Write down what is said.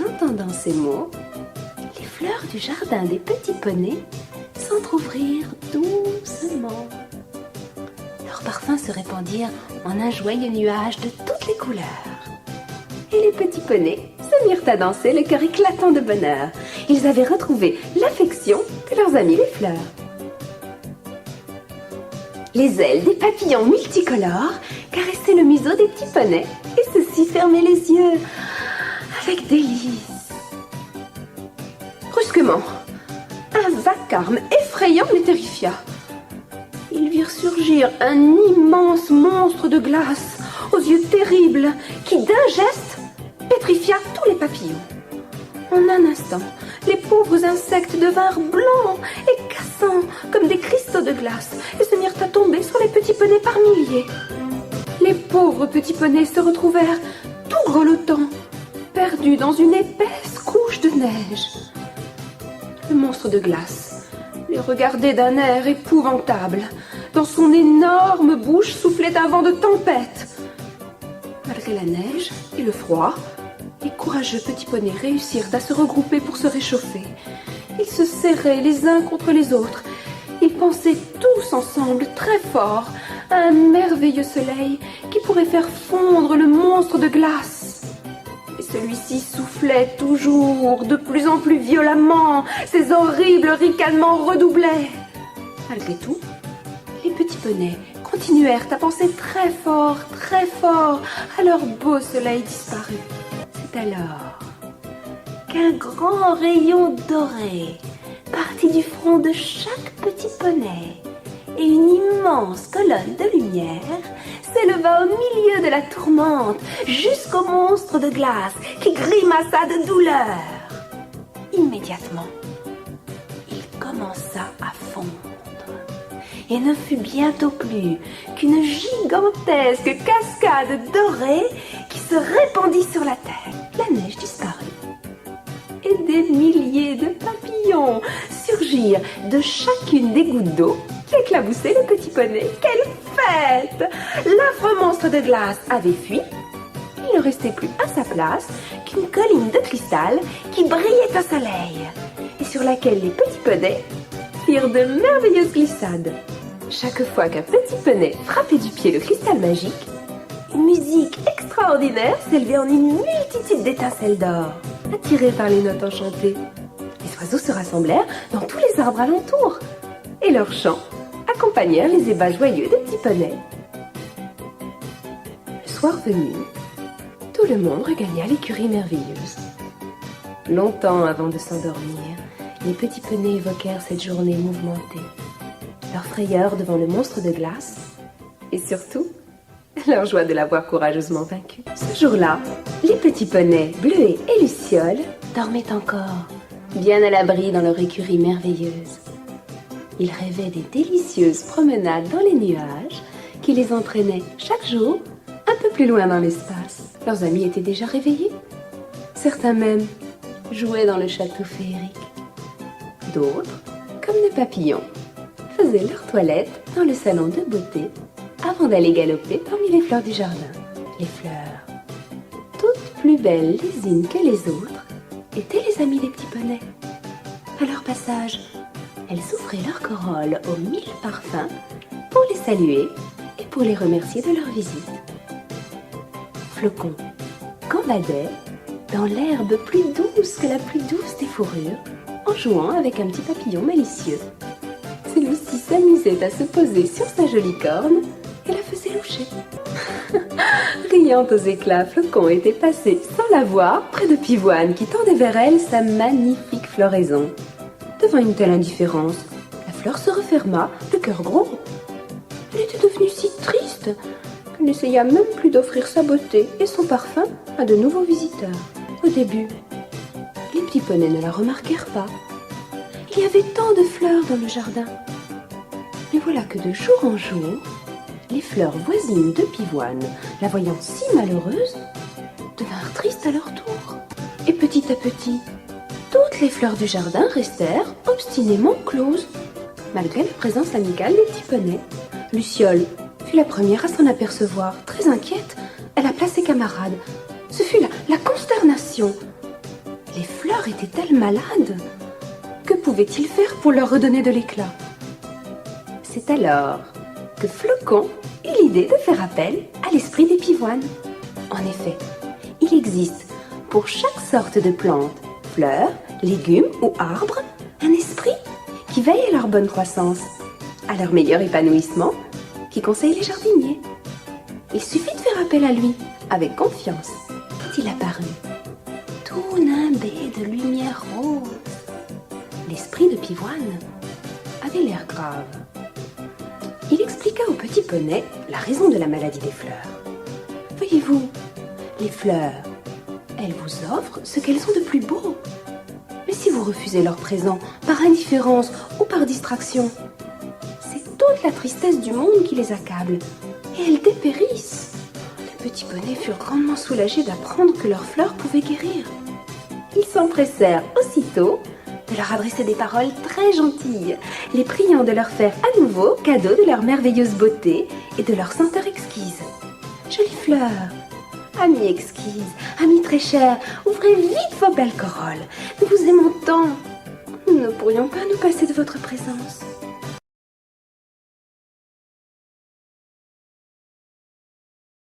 entendant ces mots, les fleurs du jardin des petits poneys s'entr'ouvrirent doucement. Leurs parfums se répandirent en un joyeux nuage de toutes les couleurs. Et les petits poneys se mirent à danser, le cœur éclatant de bonheur. Ils avaient retrouvé l'affection de leurs amis les fleurs. Les ailes des papillons multicolores caressaient le museau des petits poneys et ceux-ci fermaient les yeux avec délice. Brusquement, un vacarme effrayant les terrifia. Ils virent surgir un immense monstre de glace aux yeux terribles qui, d'un geste, pétrifia tous les papillons. En un instant, les pauvres insectes devinrent blancs et cassants comme des cristaux de glace et se mirent à tomber sur les petits poneys par milliers. Les pauvres petits poneys se retrouvèrent tout grelottants, perdus dans une épaisse couche de neige. Le monstre de glace les regardait d'un air épouvantable. Dans son énorme bouche soufflait un vent de tempête. Malgré la neige et le froid, les courageux petits poneys réussirent à se regrouper pour se réchauffer. Ils se serraient les uns contre les autres. Ils pensaient tous ensemble très fort à un merveilleux soleil qui pourrait faire fondre le monstre de glace. Et celui-ci soufflait toujours de plus en plus violemment. Ses horribles ricanements redoublaient. Malgré tout, les petits poneys continuèrent à penser très fort à leur beau soleil disparu. C'est alors qu'un grand rayon doré partit du front de chaque petit poney et une immense colonne de lumière s'éleva au milieu de la tourmente jusqu'au monstre de glace qui grimaça de douleur. Immédiatement, il commença à fondre et ne fut bientôt plus qu'une gigantesque cascade dorée qui se répandit sur la terre. La neige disparut et des milliers de papillons surgirent de chacune des gouttes d'eau qui éclaboussaient les petits poneys. Quelle fête! L'affreux monstre de glace avait fui. Il ne restait plus à sa place qu'une colline de cristal qui brillait au soleil et sur laquelle les petits poneys firent de merveilleuses glissades. Chaque fois qu'un petit poney frappait du pied le cristal magique, une musique extraordinaire s'élevait en une multitude d'étincelles d'or. Attirés par les notes enchantées, les oiseaux se rassemblèrent dans tous les arbres alentours et leurs chants accompagnèrent les ébats joyeux des petits poneys. Le soir venu, tout le monde regagna l'écurie merveilleuse. Longtemps avant de s'endormir, les petits poneys évoquèrent cette journée mouvementée, leur frayeur devant le monstre de glace et surtout leur joie de l'avoir courageusement vaincu. Ce jour-là, les petits poneys Bleuet et Luciole dormaient encore, bien à l'abri dans leur écurie merveilleuse. Ils rêvaient des délicieuses promenades dans les nuages qui les entraînaient chaque jour un peu plus loin dans l'espace. Leurs amis étaient déjà réveillés. Certains même jouaient dans le château féerique. D'autres, comme des papillons, faisaient leur toilette dans le salon de beauté avant d'aller galoper parmi les fleurs du jardin. Les fleurs, toutes plus belles les unes que les autres, étaient les amies des petits poneys. À leur passage, elles ouvraient leur corolle aux 1000 parfums pour les saluer et pour les remercier de leur visite. Flocon gambadait dans l'herbe plus douce que la plus douce des fourrures en jouant avec un petit papillon malicieux. Celui-ci s'amusait à se poser sur sa jolie corne et la faisait loucher. Riant aux éclats, Flocon était passé sans la voir près de Pivoine qui tendait vers elle sa magnifique floraison. Devant une telle indifférence, la fleur se referma, le cœur gros. Elle était devenue si triste qu'elle n'essaya même plus d'offrir sa beauté et son parfum à de nouveaux visiteurs. Au début, les petits poneys ne la remarquèrent pas. Il y avait tant de fleurs dans le jardin. Mais voilà que de jour en jour, les fleurs voisines de Pivoine, la voyant si malheureuse, devinrent tristes à leur tour. Et petit à petit, toutes les fleurs du jardin restèrent obstinément closes, malgré la présence amicale des petits poneys. Luciole fut la première à s'en apercevoir. Très inquiète, elle appela ses camarades. Ce fut la consternation. fleurs étaient-elles malades? Que pouvait-il faire pour leur redonner de l'éclat? C'est alors que Flocon eut l'idée de faire appel à l'esprit des pivoines. En effet, il existe pour chaque sorte de plante, fleurs, légumes ou arbres, un esprit qui veille à leur bonne croissance, à leur meilleur épanouissement, qui conseille les jardiniers. Il suffit de faire appel à lui avec confiance. Quand il apparut, tout nimbé de lumière rose, l'esprit de Pivoine avait l'air grave. Il expliqua au petit poney la raison de la maladie des fleurs. Voyez-vous, les fleurs, elles vous offrent ce qu'elles ont de plus beau. Mais si vous refusez leur présent par indifférence ou par distraction, c'est toute la tristesse du monde qui les accable et elles dépérissent. Les petits poneys furent grandement soulagés d'apprendre que leurs fleurs pouvaient guérir. Ils s'empressèrent aussitôt de leur adresser des paroles très gentilles, les priant de leur faire à nouveau cadeau de leur merveilleuse beauté et de leur senteur exquise. Jolies fleurs, amies exquises, amies très chères, ouvrez vite vos belles corolles. Nous vous aimons tant. Nous ne pourrions pas nous passer de votre présence.